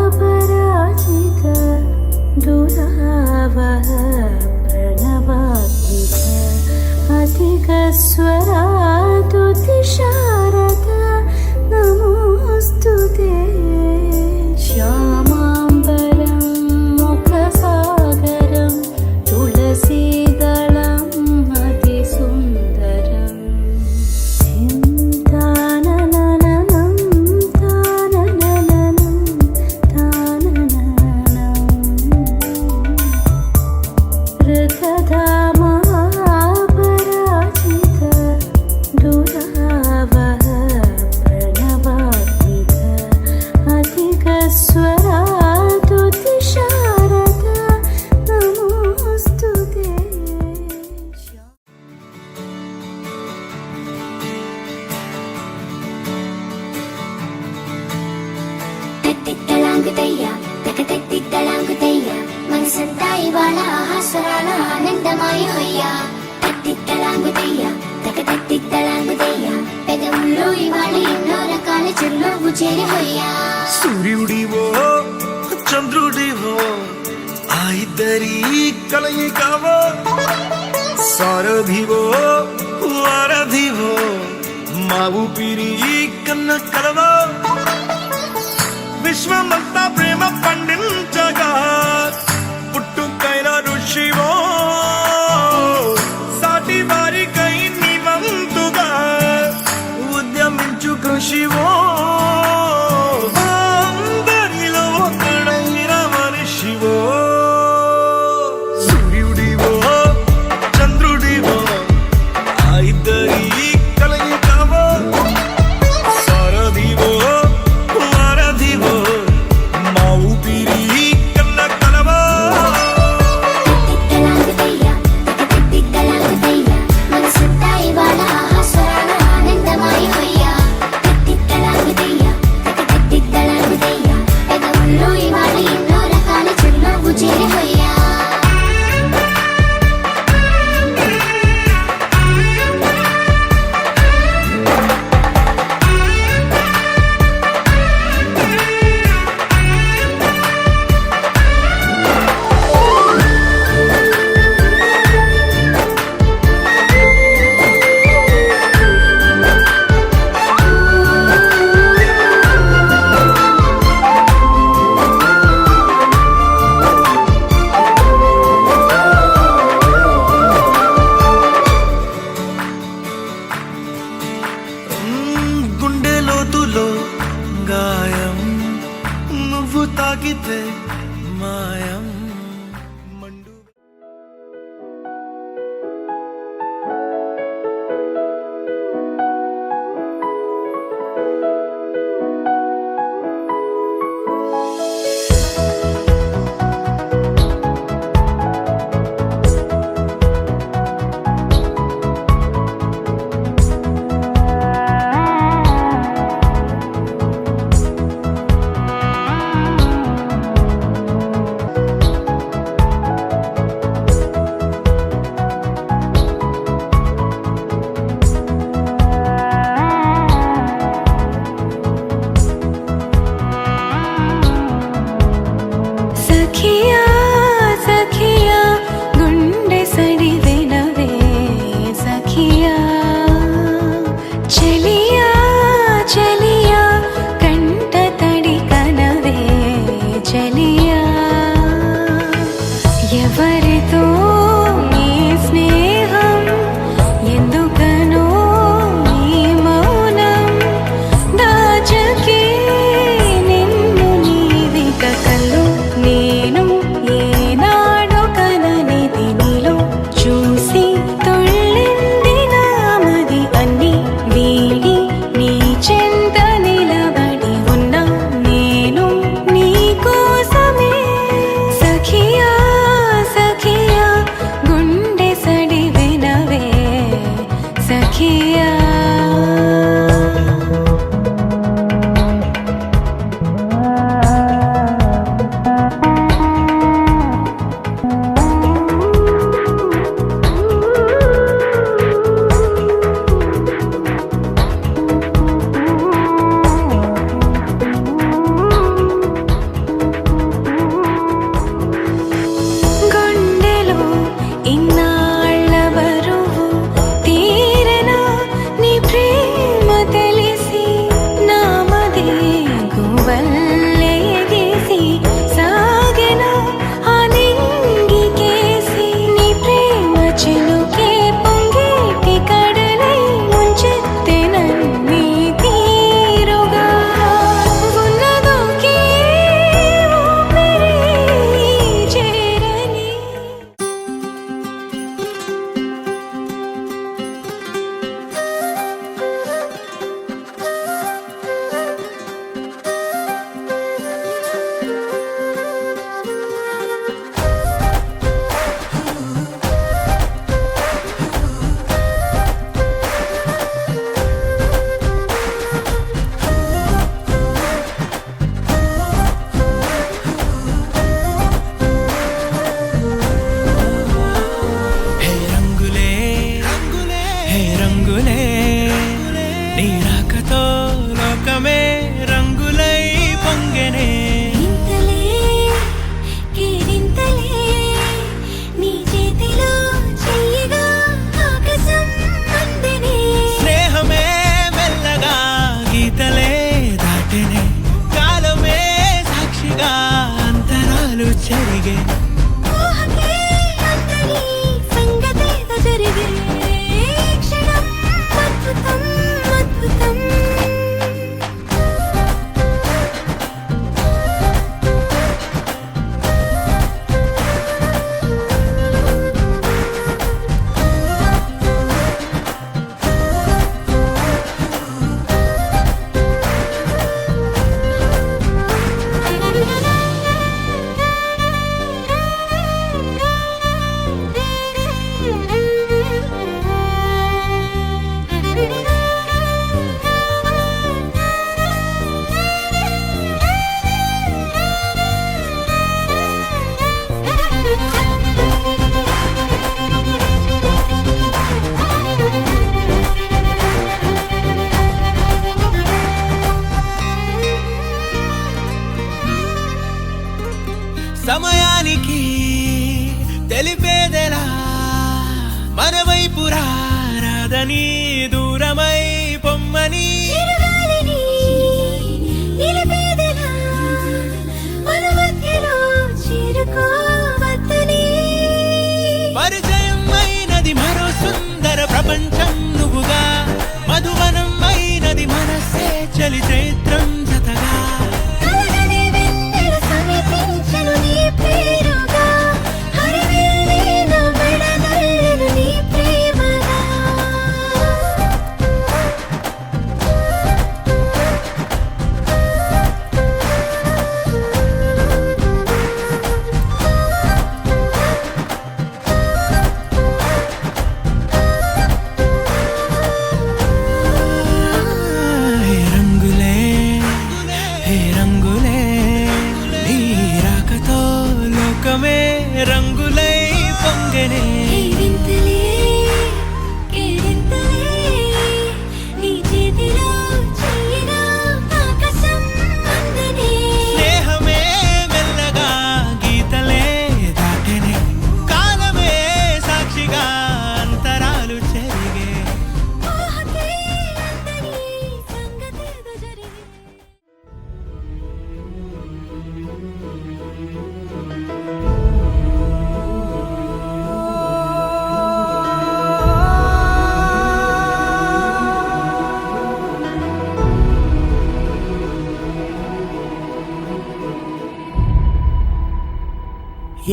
ऋतधामापराजित दुरावह प्रणवात्मिक अधिकस्वरातुतिशारद नमोऽस्तुते श्यामाम्बरं मुखसागरं तुलसीदलम् अतिसुन्दरम् ताननननं ताननननं तानननं ऋतधामापराजित दुरावह प्रणवात्मिक अधिकस्वरातुतिशारद नमोऽस्तुते తిట్టలాంగుతయ్యా తిట్టలాంగుతయ్యా మనసంతా ఇవాళ ఆహాస్వరాల ఆనందమాయ హొయ్యా తిట్టలాంగుతయ్యా తిట్టలాంగుతయ్యా పెదవుల్లో ఇవాళ ఎన్నో రకాల చిరునవ్వు చేరి హొయ్యా సూర్యుడివో చంద్రుడివో ఆ ఇద్దరి కలయికవో సారథివో వారధివో మా ఊపిరి కన్న కలవో విశ్వమంతా ప్రేమ పండించగా పుట్టుకైన ఋషివో సాటి వారికై నివంతుగా ఉద్యమించు కృషివో అందరిలో ఒకడైన మనిషివో సూర్యుడివో చంద్రుడివో ఆ ఇద్దరి కలయికవో సారథివో వారధివో మా ఊపిరి కన్న కలవో తిట్టలాంగుతయ్యా మనసంతా ఇవాళ ఆహాస్వరాల ఆనందమాయ హొయ్యా తిట్టలాంగుతయ్యా పెదవుల్లో ఇవాళ ఎన్నో రకాల చిరునవ్వు చేరి హొయ్యా గుండె లోతులో గాయం నువ్వు తాకితే మాయం మండు చేరమని దూరమై పొమ్మని చిరుగాలిని నిలిపేదెలా మన మధ్యలో చేరుకోవద్దని పరిచయం అయినది మరో సుందర ప్రపంచం నువ్వుగా మధువనం అయినది మనసే చలి చైత్రం జతగా కలగని వెన్నెల సమీపించను నీ పేరుగా హరివిల్లి నా మెడనల్లను నీ ప్రేమగా హే రంగులే హే రంగులే నీ రాకతో లోకమే రంగులై పొంగనే ఈ వింతలే కేరింతలే నీ చేతిలో చెయ్యిగా ఆకాశం అందనే స్నేహమే మెల్లగా గీతలే దాటెనే కాలమే సాక్షిగా అంతరాలు చెరిగే ఊహకే అందని సంగతేదో జరిగే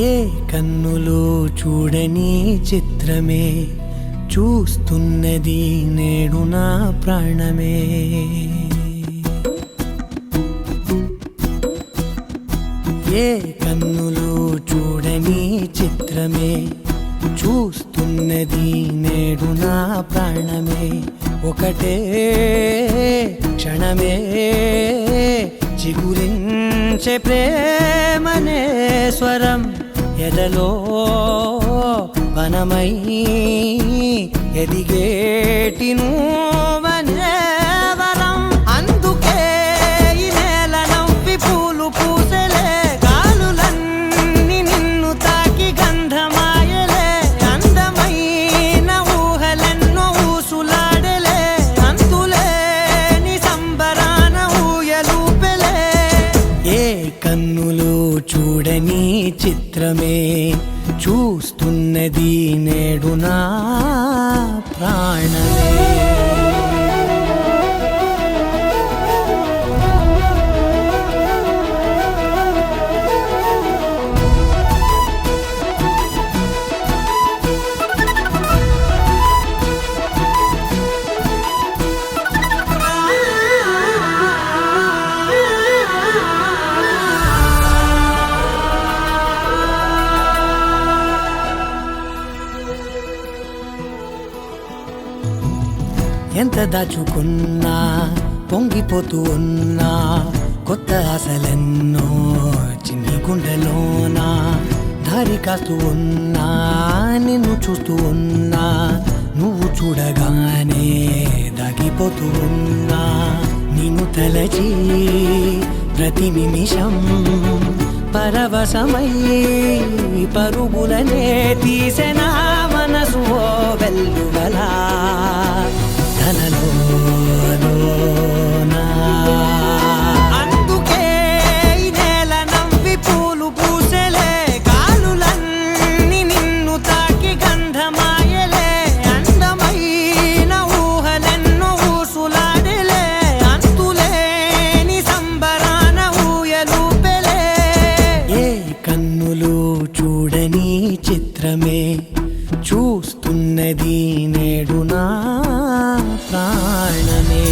ఏ కన్నులు చూడని చిత్రమే చూస్తున్నది నేడు నా ప్రాణమే ఏ కన్నులు చూడని చిత్రమే చూస్తున్నది నేడు నా ప్రాణమే ఒకటే క్షణమే చిగురించే ప్రేమనే స్వరం ఎదలో వనమై ఎదిగేటి నువ్వనే వరం అందుకే ఈ నేల నవ్వి పూలు పూసెలే గాలులన్నీ నిన్ను తాకి గంధమాయలే అందమైన ఊహలెన్నో ఊసులాడలే అంతులేని సంబరాన ఊయలూపెలే ఏ కన్నులు చూడని చిత్రమే చూస్తున్నది నేడు నా ప్రాణమే ఎంత దాచుకున్నా పొంగిపోతూ ఉన్నా కొత్త ఆశలెన్నో చిన్ని గుండెలోనా దారి కాస్తూ ఉన్నా నిన్ను చూస్తూ ఉన్నా నువ్వు చూడగానే దాగిపోతూ ఉన్నా నిన్ను తలచి ప్రతి నిమిషం పరవశమై పరుగులనే తీసెనా మనసు ఓ వెల్లువలా తనలోనా అందుకే ఈ నేల నవ్వి పూలు పూసెలే గాలులన్నీ నిన్ను తాకి గంధమాయలే అందమైన ఊహలెన్నో ఊసులాడలే అంతులేని సంబరాన ఊయలూపెలే ఏ కన్నులు చూడని చిత్రమే చూస్తున్నది నేడు నా ప్రాణమే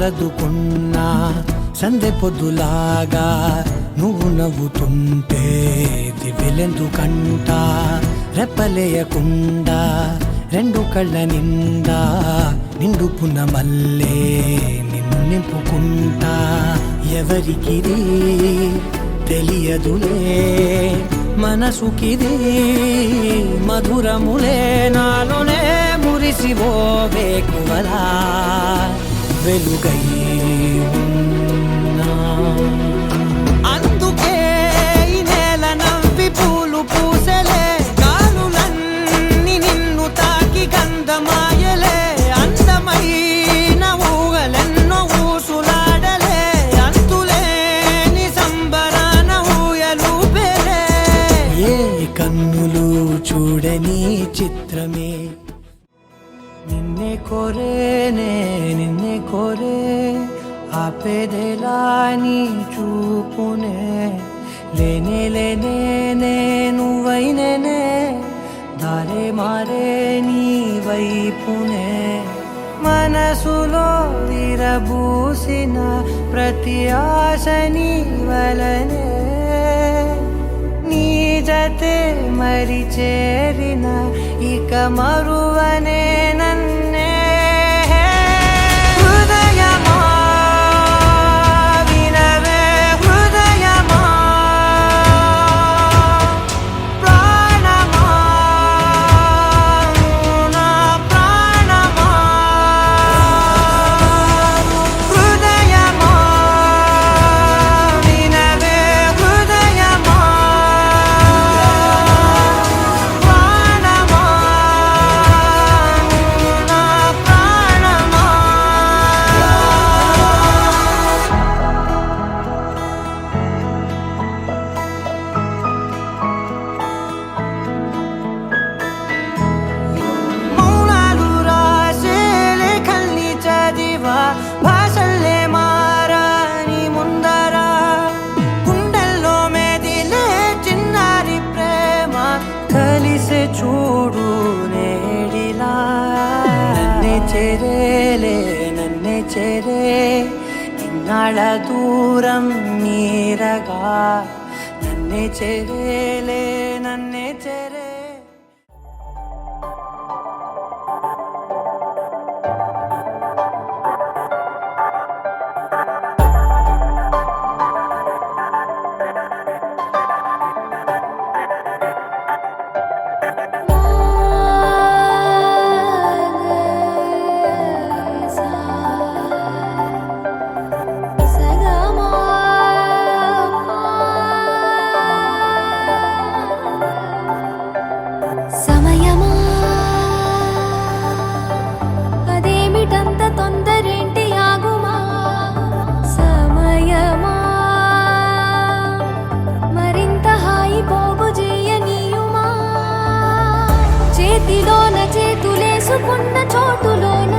సలదుకున్నా సందె పొద్దులాగా నువ్వు నవ్వుతుంటే దివ్వెలెందుకంట రెప్పలేయకుండా రెండు కళ్ళ నిండా నిండుకున్న మల్లే నిన్ను నింపుకుంటా ఎవరికిది తెలియదులే మనసుకిది మధురములే నాలోనే మురిసివో వేకువలా వెలుగై ఉన్నా. అందుకే ఈ నేల నవ్వి పూలు పూసలే గాలులన్నీ నిన్ను తాకి గంధమాయలే అందమైన ఊహలెన్నో ఊసులాడలే అంతులేని సంబరాన ఊయలూపెలే ఏ కన్నులు చూడని చిత్రమే నిన్నే కోరేనే నిన్నే కోరే ఆపేదేలా నీ చూపునే లేనే లేనే నువ్వైనేనే దారే మారే నీ వైపునే మనసులో విరబూసిన ప్రతి ఆశ నీ వలనే నీ జతే మరి చేరిన ఇక మరువనే నన్నే హృదయమా వినవే హృదయమా ప్రాణమా నా ప్రాణమా హృదయమా వినవే హృదయమా ప్రాణమా నా ప్రాణమా. మౌనాలు రాసే లేఖల్ని చదివా భాషల్లే మారాని ముందరా గుండెల్లో మెదిలే చిన్నారి ప్రేమ కలిసే చూడు నేడిలా నన్నే చేరేలే నన్నే చేరే ఇన్నాళ్ళ దూరం మీరగా నన్నే చేరేలే నన్నే చేరే. సమయమా అదేమిటంత తొందరేంటి ఆగుమా సమయమా మరింత హాయి పోగు చేయనీయుమా చేతిలోన చేతులేసుకున్న చోటులోన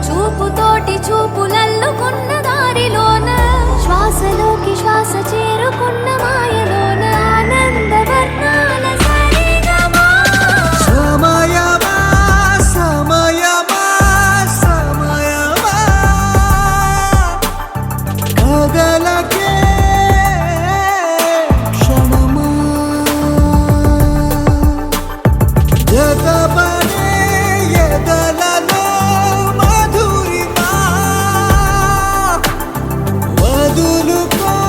చూపుతోటి చూపులల్లుకున్న దారిలోన శ్వాసలోకి శ్వాస చేరుకున్న మాయలోన ఆనంద వర్ణాల సరిగమా సమయమా సమయమా సమయమా కదలకే క్షణమా జతపడే ఎదలలో మధురిమా వదులుకోకే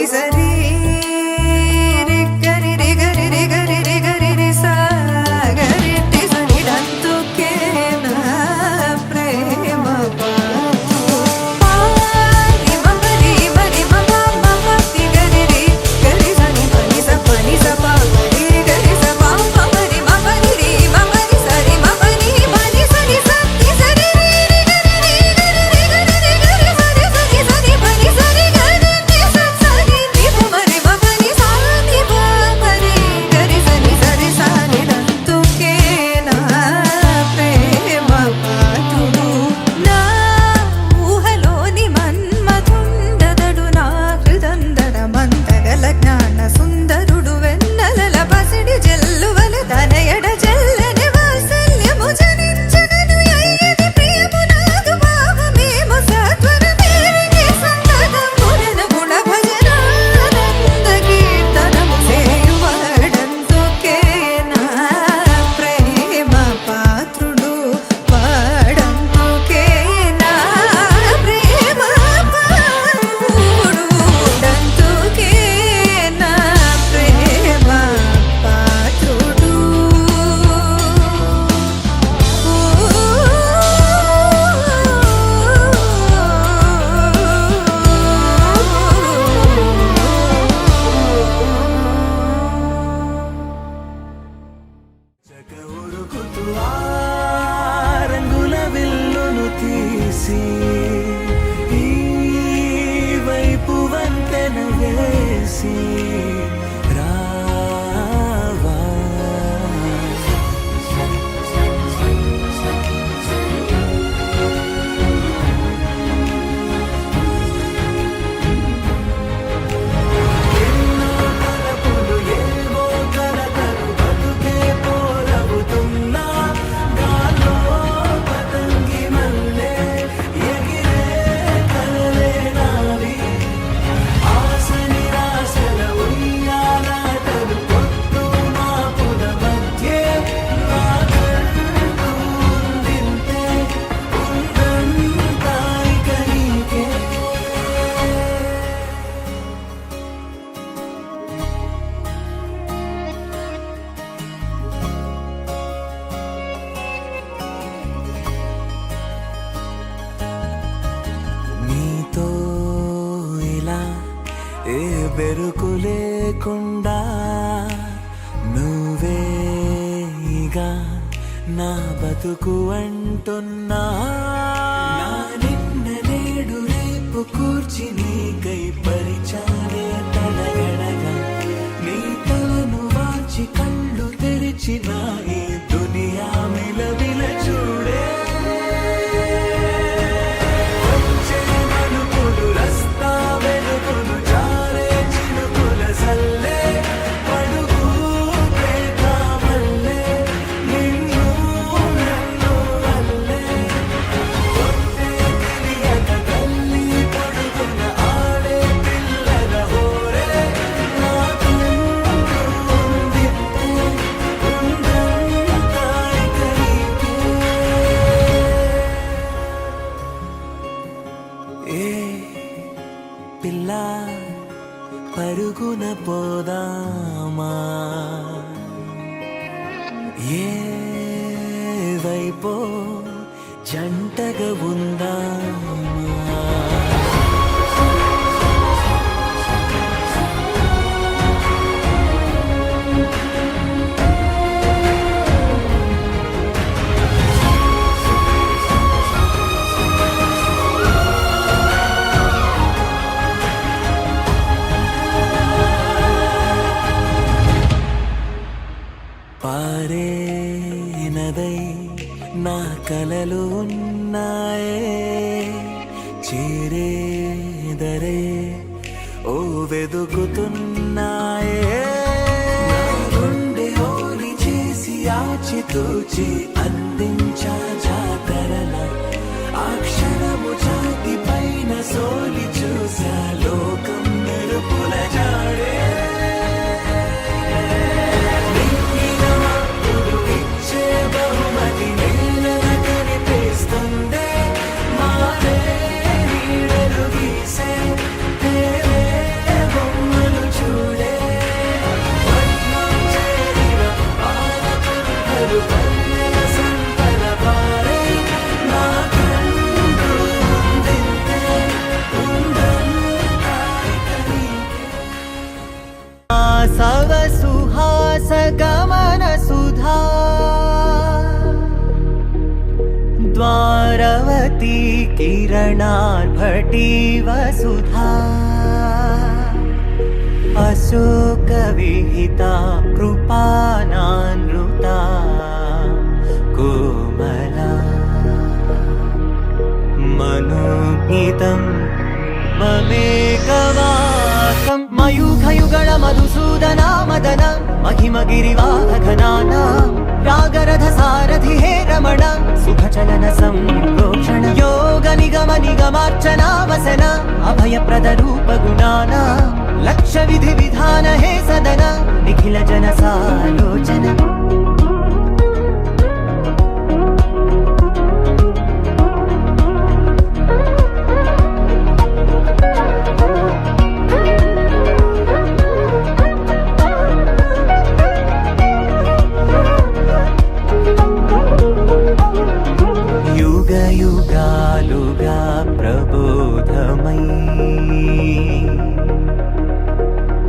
ని సరి రి గరి రి గరి రి గరి రి గరి రి సా గరి టి సని దంతుకే నా ప్రేమ పారి మమరి మరి మమ మమ తి గరి రి గరి సని పని స పా గరి గరి స పా మమరి మమరి రి మమరి సరి మమరి మని సని సతి సరి రి గరి రి గరి రి గరి రి గరి సరి సని సని పని సరి గరి టి స సని ని మమరి మమని సాని మమరి గరి సని సరి సాని దంతుకే నా ప్రేమ పాటుడు నా ఊహలోని మన్మథుండదడు నా హృదందర మంతగల జ్ఞాన సుందరుడు వెన్నెలల పసిడి జల్లువల తనయడ జల్లని వాత్సల్యము జనించగను అయ్యది ప్రియము నాదు భావమేమో సత్వరమేవిని సంగతమురన గుణ భజనానంద కీర్తనము సేయువాడంతుకే నా ప్రేమ పాత్రుడు వాడంతుకే నా ప్రేమ పాత్రుడు డంతుకే నా ప్రేమ పాత్రుడు చక ఉరుకుతూ ఆ రంగుల విల్లును తీసి ఈ వైపు వంతెన వేసి రావా ఎన్నో తలపులు ఏవో కలతలు బతుకే పోరవుతున్నా గాల్లో పతంగి మల్లె ఎగిరే కలలే నావి ఆశ నిరాశల ఉయ్యాలాటలు పొత్తు మాపుల మధ్య నాకంటూ ఉందింతే ఉందంతా ఇక నీకే నీతో ఇలా ఏ బెరుకు లేకుండా నువ్వేగా నా బతుకు అంటున్నా నా నిన్న నేడు రేపు కూర్చి నీకై పరిచాలే తలగడగా నీ తలను వాచి కళ్ళు తెరిచిన ఈ దునియా మిలవిల చూడే వచ్చే మలుపులు రస్తా వెలుగులు జారే చినుకుల సల్లే పడుగు ప్రేమల్లే నిన్ను నన్ను వల్లే కొట్టే తెలియక తల్లి పొడుగున ఆడే పిల్లల హోరే నాకు ఉందింతే ఉందంతా ఇక నీకే ఏ పిల్ల పరుగున పోదామా ఏ వైపో జంటగా ఉందామా పారే నదై నా కలలు ఉన్నాయే చేరేదరే ఓ వెదుకుతున్నాయే నా గుండె ఓలి చేసి ఆచితూచి అందించా జాతరల ఆ క్షణము ఛాతి పైన సోలి చూసా లోకం మెరుపుల జాడే ఇచ్చే బహుమతి నేలన కనిపిస్తుందే మారే నీడలు గీసే తేరే బొమ్మ किरणार्भटी वसुधा अशोकविहिता कृपानानृता कोमला मनोज्ञितं ममेकवाकं मयूखयुगळ मधुसूदना मदन महिमगिरिवाहघनाना रागरथ सारथि हे रमण सुखचलन संप्रोक्षण योग निगम निगमार्चना वसन अभयप्रद रूप गुणाना लक्ष्य विधि विधान हे सदन निखिल जन सालोचन युगालुगा प्रबोधमयी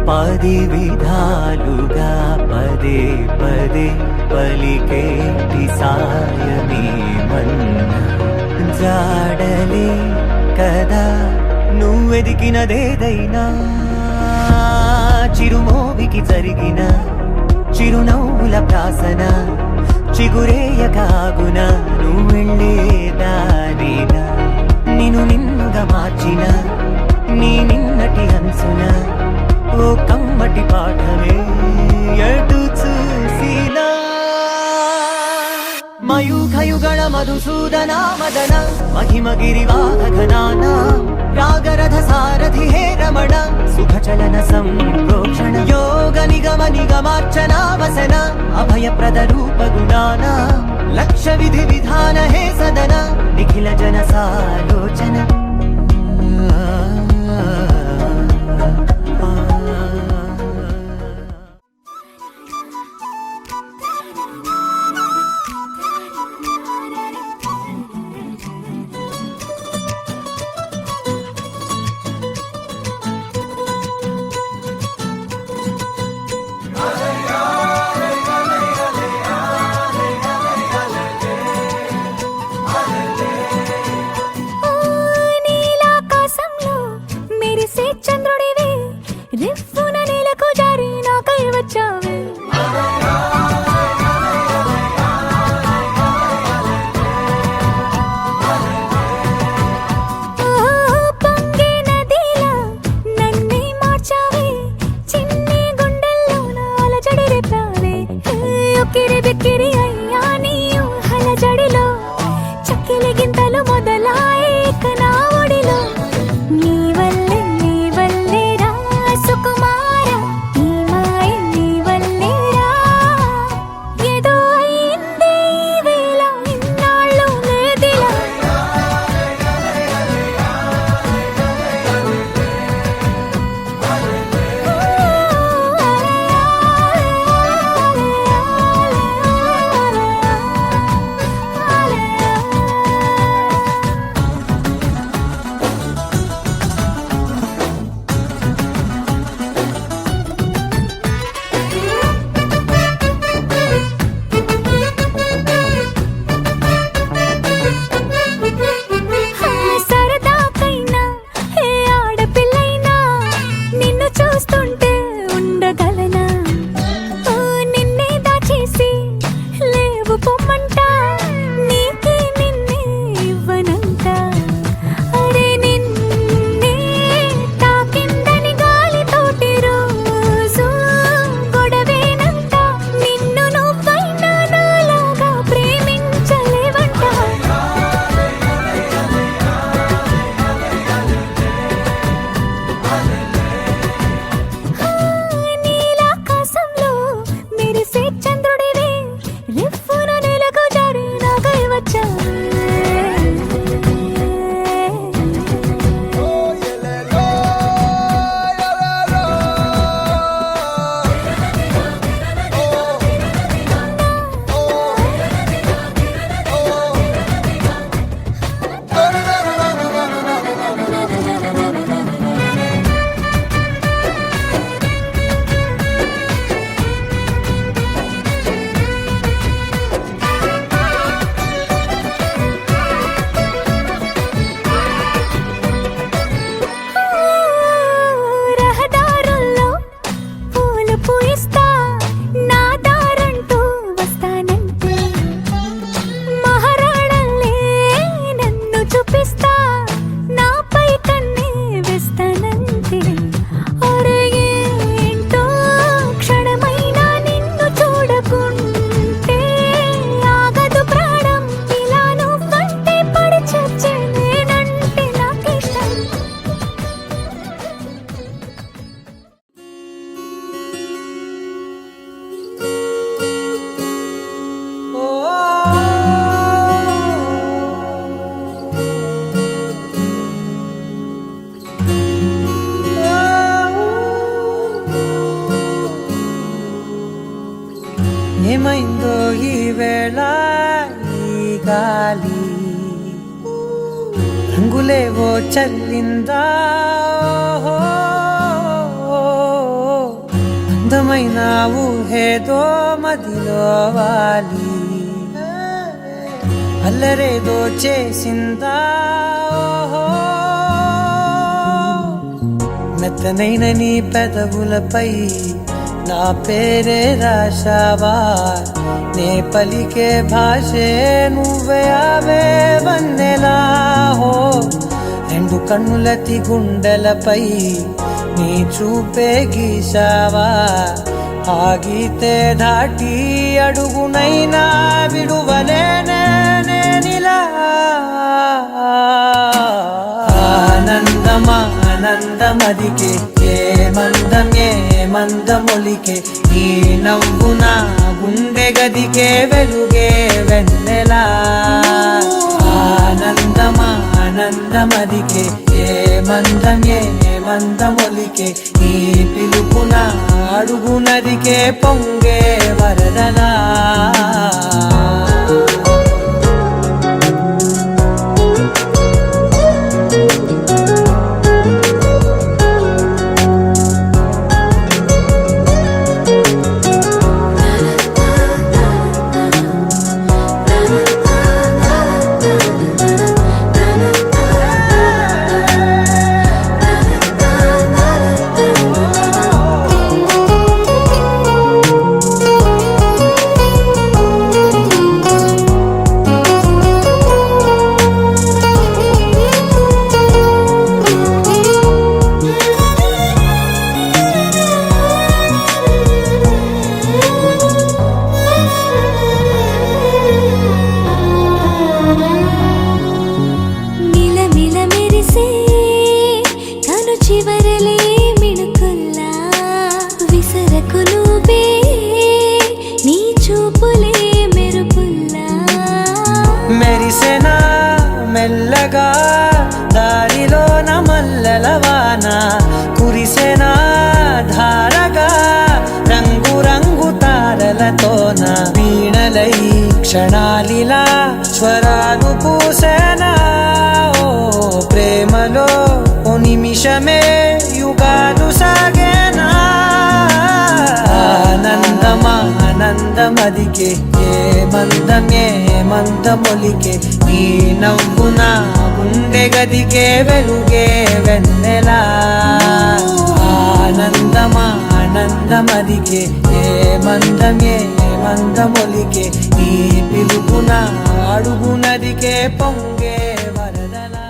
पदि विधालुगा पदे पदे पलिकेटि सायमे मन्न जाडले कदा నువ్వెదికినదేదైనా చిరుమోవికి జరిగిన చిరునవ్వుల ప్రాసన చిగురేయకాగున నువ్వెళ్ళే దారిన నిన్ను నిన్నుగా మార్చిన నీ నిన్నటి హంసున ఓ కమ్మటి పాఠమే ఎటు చూసినా మయూఖయుగళ మధుసూదనా మదన महिमगिरिवाहघनाना रागरथ सारथि हे रमण सुखचलन संप्रोक्षण योग निगम निगमार्चना वसन अभयप्रद रूप गुणाना लक्ष्य विधि विधान हे सदन निखिल जन सालोचन నీలాకాశంలో మెరిసే చంద్రుడివి రిఫ్ఫున నేలకు జారి నాకై వచ్చావే పొంగే నదిలా నన్నే మార్చావే చిన్ని గుండెల్లోన అలజడి రేపావే ఉక్కిరి బిక్కిరి అయ్యా నీ ఊహల జడిలో చక్కిలి గింతలు మొదలాయి నా ఒడిలో నీ వల్లే రా సుకుమార గాలి రంగులేవో చల్లిందా అందమైన ఊహేదో మదిలో వాలి అల్లరేదో చేసిందా మెత్తనైన నీ పెదవులపై నా పేరే రాశావా నే పలికే భాషే నువ్వే అవే వన్నెలా హో రెండు కన్నులతి గుండెలపై నీ చూపే గీశావా ఆగితే దాటి అడుగునైనా విడువలేనే నేనిలా ఆనందమా ఆనందమదికే ఏ మందమొలికే ఈ నవ్వు నా గుండె గదికే వెలుగే వెన్నెలా ఆనందమా ఆనందమదికే ఏ మందమొలికే ఈ పిలుపున అడుగు నదికే పొంగే వరదలా మిలమిల మెరిసే కను చివరలే మిణుకుల్లా విసరకు నువ్వే నీ చూపులే మెరుపుల్లా మెరిసెనా మెల్లగా దారిలోన మల్లెలవాన కురిసెనా ధారగా రంగు రంగు తారలతోన వీణలై క్షణాలిలా స్వరాలు పూసేనా ఓ ప్రేమలో ఓ నిమిషమే యుగాలు సాగేనా ఆనందమా ఆనందమదికే ఏ మందమొలికే ఈ నవ్వు నా గుండె గదికే వెలుగే వెన్నెలా ఆనందమా ఆనందమదికే ఏ మందమొలికే ఈ పిలుపున అడుగు నదికే పొంగే వరదలా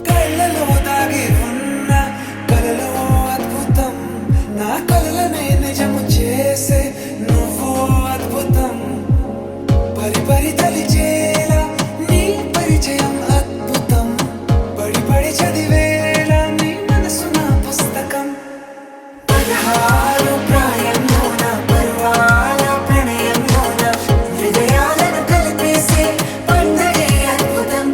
కళ్ళలో దాగి ఉన్న కలలో అద్భుతం నా కలలనే నిజము చేసే నువ్వు అద్భుతం పరి పరి తలిచేలా నీ పరిచయం అద్భుతం పడి పడి చదివేలా నీ మనసు నా పుస్తకం 16 ప్రాయంలోన పర్వాల ప్రణయంలోన హృదయాలను కలిపేసే పండగే అద్భుతం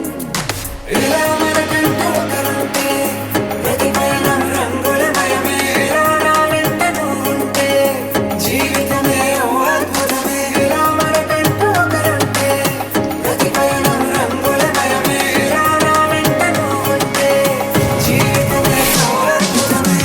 ఇలా మనకంటూ ఒకరుంటే ప్రతి పయనం రంగులమయమే ఇలా నా వెంట నువ్వుంటే జీవితమే ఓ అద్భుతమే ఇలా మనకంటూ ఒకరుంటే ప్రతి పయనం రంగులమయమే ఇలా నా వెంట నువ్వుంటే జీవితమే ఓ అద్భుతమే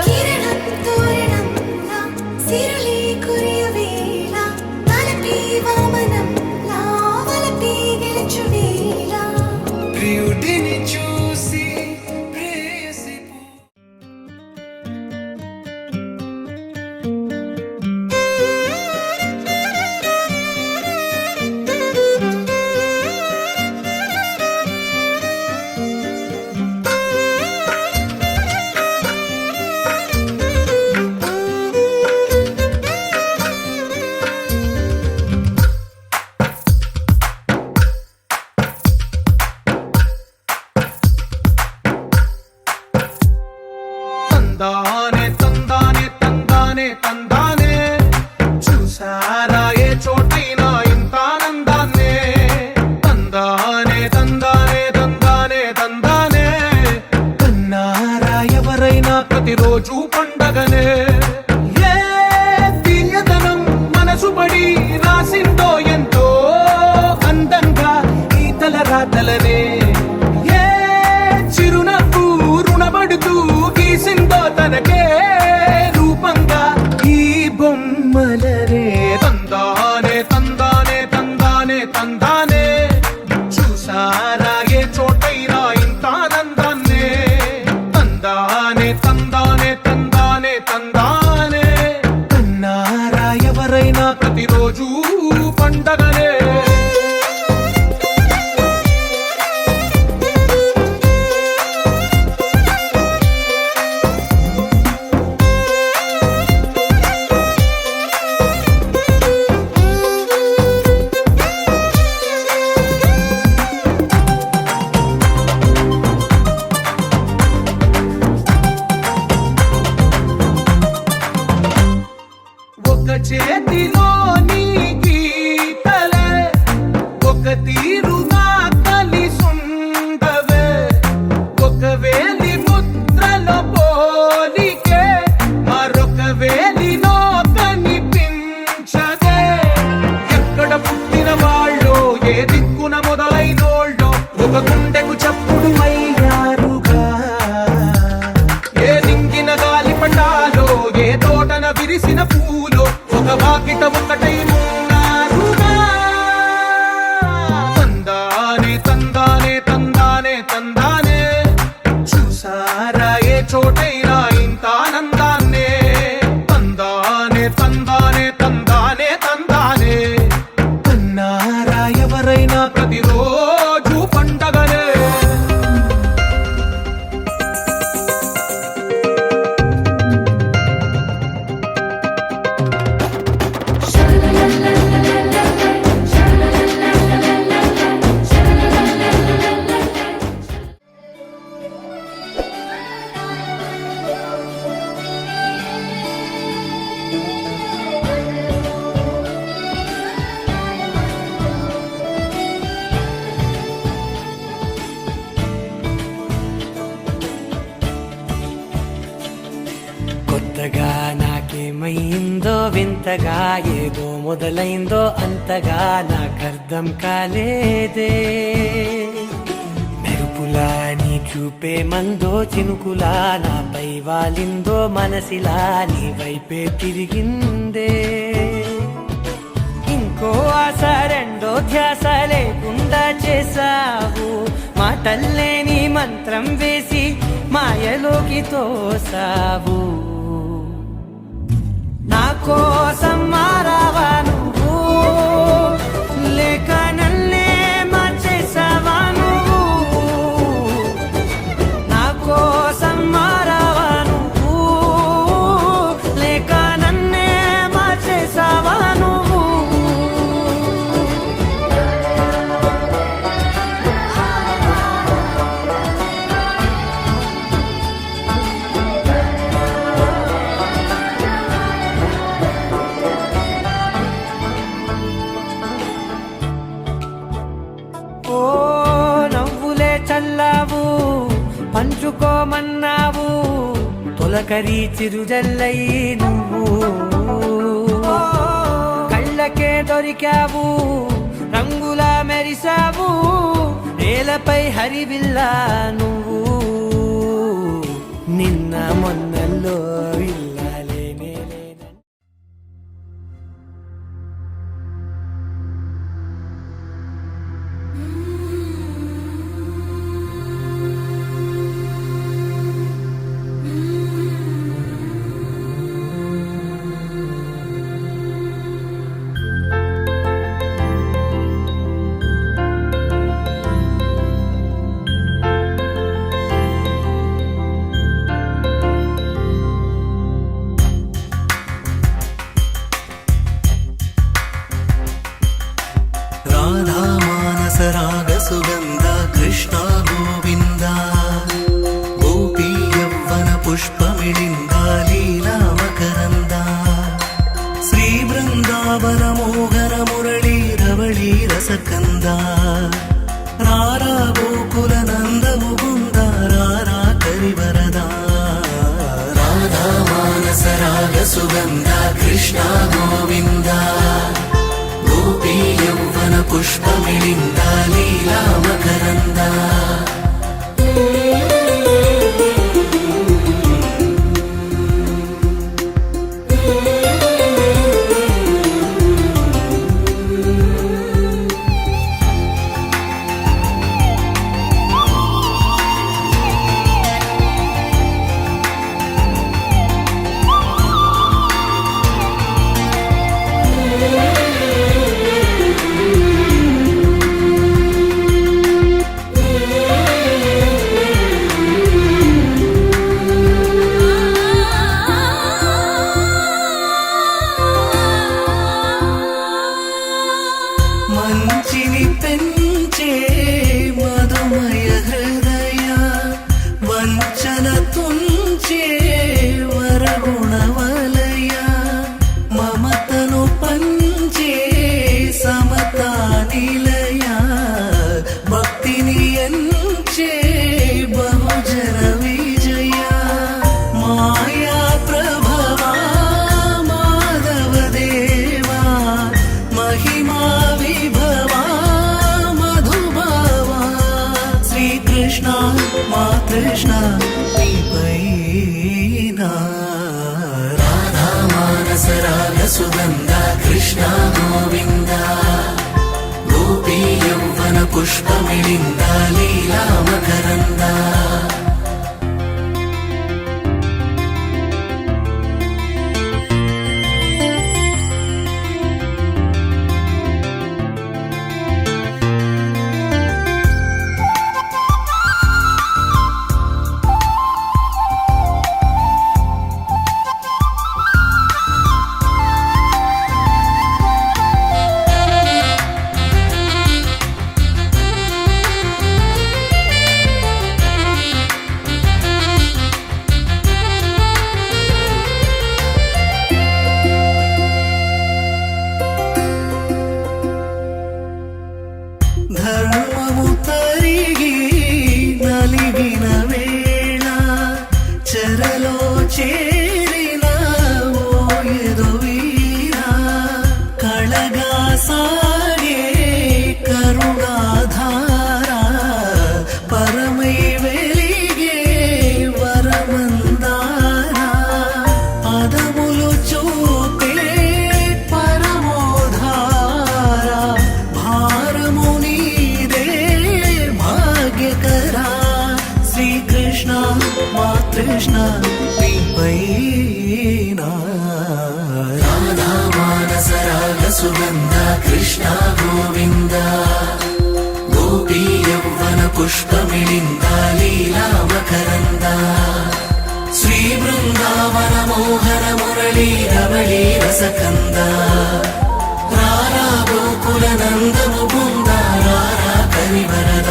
కిరణం తోరణంలా సిరులే కురియవేళ తలపి వామనంలా వలపి గెలుచువేళ ప్రియుడిని చూసి ప్రేయసి తందానే తందానే తందానే తందానే చూసారా ఏ చోటైనా ఇంత ఆనందాన్నే తందానే తందానే తందానే తందానే కన్నారా ఎవరైనా ప్రతిరోజు పండగనే ఏ తీయదనం మనసు పడి రాసిందో ఎంతో అందంగా ఈ తల రాతలనే ఏ చిరునవ్వు రుణపడుతూ గీసిందో తనకే రూపంగా ఈ బొమ్మలరే తందానే తందానే తందానే తందానే చూసారా ఏ చోటైనా ఇంత ఆనందాన్నే తందానే తందానే తందానే తందానే కన్నారా ఎవరైనా ప్రతిరోజు పండగనే ఒక చేతిలో నీ గీతలే ఒక తీరుగా కలిసుండవే ఒక వేలి ముద్రలో పోలికే మరొక వేలిలో కనిపించదే ఎక్కడ పుట్టిన వాళ్ళో ఏ దిక్కున మొదలైనోళ్ళో ఒక గుండెకు చప్పుడు అయ్యారుగా ఏ దింగిన గాలి పటాలో ఏ తోటన విరిసిన పూలో ఒక వాకిట ఒకటై ఉన్నారుగా తందానే తందానే తందానే తందానే చూసారా ఏ చోటైనా ఇంత ఆనందాన్నే తందానే తందానే తందానే తందానే కన్నారా ఎవరైనా ప్రతిరోజు పండగనే శరణం కొత్తగా నాకేమైందో వింతగా ఏదో మొదలైందో అంతగా నాకర్థం కాలేదే మెరుపులా నీ చూపే మందో చినుకులా నాపై వాలిందో మనసిలా నీ వైపే తిరిగిందే ఇంకో ఆశ రెండో ధ్యాస లేకుండా చేసావు మాటల్లే నీ మంత్రం వేసి మాయలోకి తోసావు నా కోసం మారావా నువ్వు లేక నన్నే మార్చేసావా నువ్వు నా కోసం మారావా నువ్వు లేక నన్నే మార్చేసావా నువ్వు ఓ నవ్వులే చల్లావు పంచుకోమన్నావు తొలకరి చిరుజల్లై నువ్వు కళ్ళకే దొరికావు రంగులా మెరిసావు నేలపై హరివిల్లా నువ్వు నిన్న మొన్నల్లో ఇల్లాలేనే లేనా రాధా మానస రాగ సుగంధ కృష్ణ గోవింద గోపీ యవ్వన పుష్పమిళింద లీలా మకరంద శ్రీ బృందావన మోహన మురళీ రవళీ రసకంద రారా గోకుల నంద ముకుంద రారా కరివరద రాధా మానస రాగ సుగంధ కృష్ణ గోవింద గోపీ యవ్వన పుష్పమిళింద లీలా మకరంద మంచిని పెంచే మధుమయ హృదయ వంచన తుంచే వరగుణవలయ మమతను పంచే సమతా నిలయ భక్తిని ఎంచే బహుజన విజయ మాయా ప్రభవా మాధవ దేవా మహిమా విభవా మధుభావా శ్రీకృష్ణ మా కృష్ణ నీపైనా రాధా మానస రాగ సుగంధ కృష్ణ గోవింద గోపీ యవ్వన పుష్పమిళింద లీలా మకరంద కృష్ణ నీపైన రాధా మానస రాగ సుగంధ కృష్ణ గోవింద గోపీ యౌవన పుష్పమిళింద లీలా మకరంద శ్రీ బృందావన మోహన మురళీ రవళీ రసకంద రారా గోకుల నందము బృంద రారా కరివరద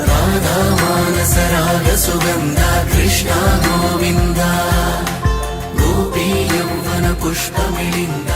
రాధా మానస రాగ సుగంధ కృష్ణ గోవింద గోపీ యౌవన పుష్పమిళింద